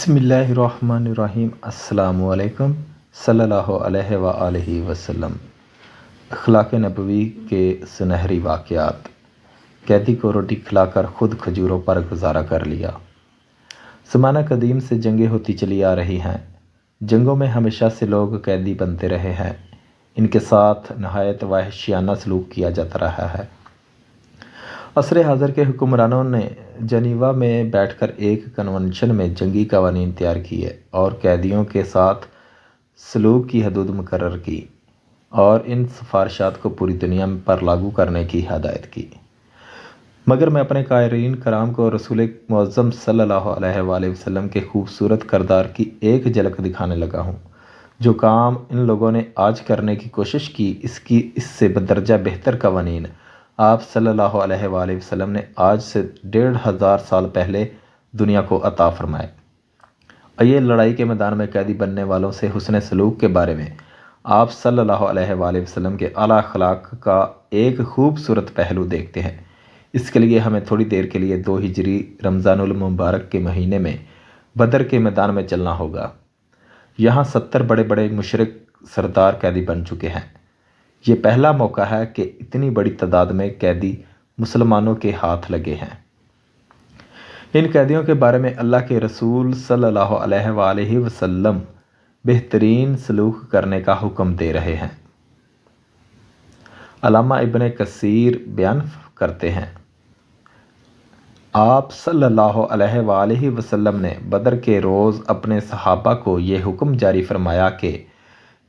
بسم اللہ الرحمن الرحیم۔ السلام علیکم صلی اللہ علیہ وآلہ وسلم۔ اخلاق نبوی کے سنہری واقعات۔ قیدی کو روٹی کھلا کر خود کھجوروں پر گزارا کر لیا۔ زمانہ قدیم سے جنگیں ہوتی چلی آ رہی ہیں۔ جنگوں میں ہمیشہ سے لوگ قیدی بنتے رہے ہیں۔ ان کے ساتھ نہایت وحشیانہ سلوک کیا جاتا رہا ہے۔ عصر حاضر کے حکمرانوں نے جنیوا میں بیٹھ کر ایک کنونشن میں جنگی قوانین تیار کیے اور قیدیوں کے ساتھ سلوک کی حدود مقرر کی اور ان سفارشات کو پوری دنیا پر لاگو کرنے کی ہدایت کی۔ مگر میں اپنے قارئین کرام کو رسول معظم صلی اللہ علیہ وآلہ وسلم کے خوبصورت کردار کی ایک جھلک دکھانے لگا ہوں۔ جو کام ان لوگوں نے آج کرنے کی کوشش کی، اس سے بدرجہ بہتر قوانین آپ صلی اللہ علیہ وآلہ وسلم نے آج سے 1500 سال پہلے دنیا کو عطا فرمائے۔ آئیے لڑائی کے میدان میں قیدی بننے والوں سے حسن سلوک کے بارے میں آپ صلی اللہ علیہ وآلہ وسلم کے اعلیٰ اخلاق کا ایک خوبصورت پہلو دیکھتے ہیں۔ اس کے لیے ہمیں تھوڑی دیر کے لیے 2 ہجری رمضان المبارک کے مہینے میں بدر کے میدان میں چلنا ہوگا۔ یہاں 70 بڑے بڑے مشرک سردار قیدی بن چکے ہیں۔ یہ پہلا موقع ہے کہ اتنی بڑی تعداد میں قیدی مسلمانوں کے ہاتھ لگے ہیں۔ ان قیدیوں کے بارے میں اللہ کے رسول صلی اللہ علیہ وآلہ وسلم بہترین سلوک کرنے کا حکم دے رہے ہیں۔ علامہ ابن کثیر بیان کرتے ہیں، آپ صلی اللہ علیہ وآلہ وسلم نے بدر کے روز اپنے صحابہ کو یہ حکم جاری فرمایا کہ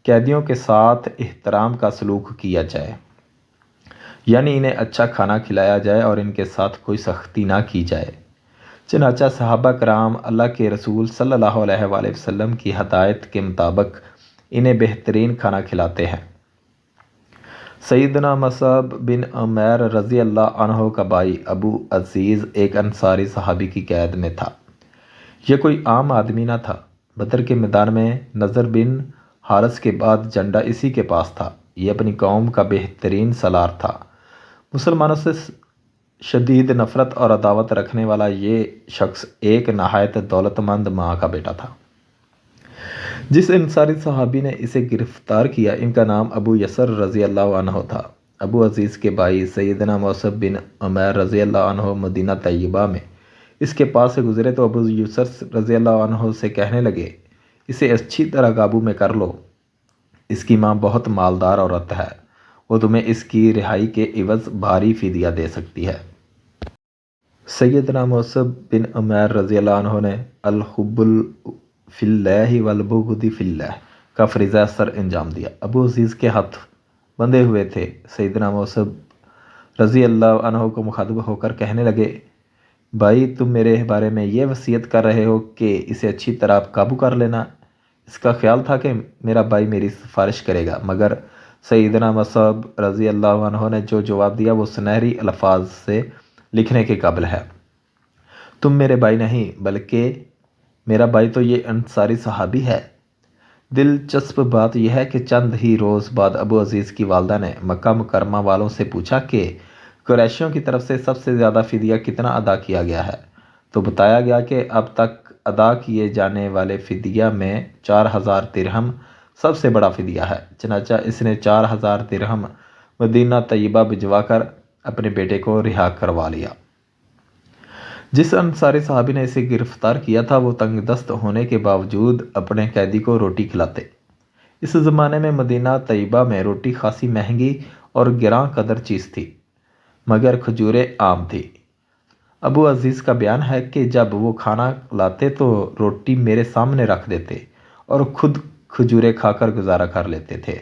قیدیوں کے ساتھ احترام کا سلوک کیا جائے، یعنی انہیں اچھا کھانا کھلایا جائے اور ان کے ساتھ کوئی سختی نہ کی جائے۔ چنانچہ صحابہ کرام اللہ کے رسول صلی اللہ علیہ وآلہ وسلم کی ہدایت کے مطابق انہیں بہترین کھانا کھلاتے ہیں۔ سیدنا مصعب بن عمیر رضی اللہ عنہ کا بھائی ابو عزیز ایک انصاری صحابی کی قید میں تھا۔ یہ کوئی عام آدمی نہ تھا۔ بدر کے میدان میں نضر بن حارث کے بعد جھنڈا اسی کے پاس تھا۔ یہ اپنی قوم کا بہترین سالار تھا۔ مسلمانوں سے شدید نفرت اور عداوت رکھنے والا یہ شخص ایک نہایت دولت مند ماں کا بیٹا تھا۔ جس انصاری صحابی نے اسے گرفتار کیا، ان کا نام ابو یسر رضی اللہ عنہ تھا۔ ابو عزیز کے بھائی سیدنا مصعب بن عمیر رضی اللہ عنہ مدینہ طیبہ میں اس کے پاس سے گزرے تو ابو یسر رضی اللہ عنہ سے کہنے لگے، اسے اچھی طرح قابو میں کر لو، اس کی ماں بہت مالدار عورت ہے، وہ تمہیں اس کی رہائی کے عوض بھاری فدیہ دے سکتی ہے۔ سیدنا مصعب بن عمیر رضی اللہ عنہ نے الحب فی اللہ والبغض فی اللہ کا فریضہ سر انجام دیا۔ ابو عزیز کے ہاتھ بندھے ہوئے تھے۔ سیدنا مصعب رضی اللہ عنہ کو مخاطب ہو کر کہنے لگے، بھائی تم میرے بارے میں یہ وصیت کر رہے ہو کہ اسے اچھی طرح قابو کر لینا۔ اس کا خیال تھا کہ میرا بھائی میری سفارش کرے گا، مگر سیدنا مصعب رضی اللہ عنہ نے جو جواب دیا وہ سنہری الفاظ سے لکھنے کے قابل ہے۔ تم میرے بھائی نہیں بلکہ میرا بھائی تو یہ انصاری صحابی ہے۔ دلچسپ بات یہ ہے کہ چند ہی روز بعد ابو عزیز کی والدہ نے مکہ مکرمہ والوں سے پوچھا کہ قریشیوں کی طرف سے سب سے زیادہ فدیہ کتنا ادا کیا گیا ہے، تو بتایا گیا کہ اب تک ادا کیے جانے والے فدیہ میں 4000 درہم سب سے بڑا فدیہ ہے۔ چنانچہ اس نے 4000 درہم مدینہ طیبہ بھجوا کر اپنے بیٹے کو رہا کروا لیا۔ جس انصاری صحابی نے اسے گرفتار کیا تھا وہ تنگ دست ہونے کے باوجود اپنے قیدی کو روٹی کھلاتے۔ اس زمانے میں مدینہ طیبہ میں روٹی خاصی مہنگی اور گراں قدر چیز تھی، مگر کھجوریں عام تھی۔ ابو عزیز کا بیان ہے کہ جب وہ کھانا لاتے تو روٹی میرے سامنے رکھ دیتے اور خود کھجوریں کھا کر گزارا کر لیتے تھے۔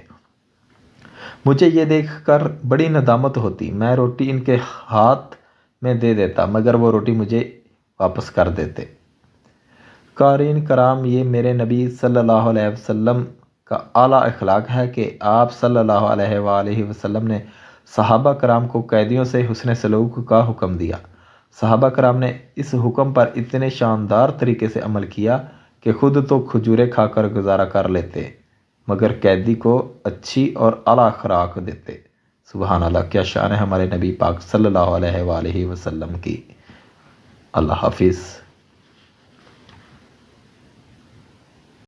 مجھے یہ دیکھ کر بڑی ندامت ہوتی، میں روٹی ان کے ہاتھ میں دے دیتا مگر وہ روٹی مجھے واپس کر دیتے۔ قارئین کرام، یہ میرے نبی صلی اللہ علیہ وسلم کا اعلیٰ اخلاق ہے کہ آپ صلی اللہ علیہ وآلہ وسلم نے صحابہ کرام کو قیدیوں سے حسن سلوک کا حکم دیا۔ صحابہ کرام نے اس حکم پر اتنے شاندار طریقے سے عمل کیا کہ خود تو کھجوریں کھا کر گزارا کر لیتے مگر قیدی کو اچھی اور اعلیٰ خوراک دیتے۔ سبحان اللہ، کیا شان ہے ہمارے نبی پاک صلی اللہ علیہ وآلہ وسلم کی۔ اللہ حافظ۔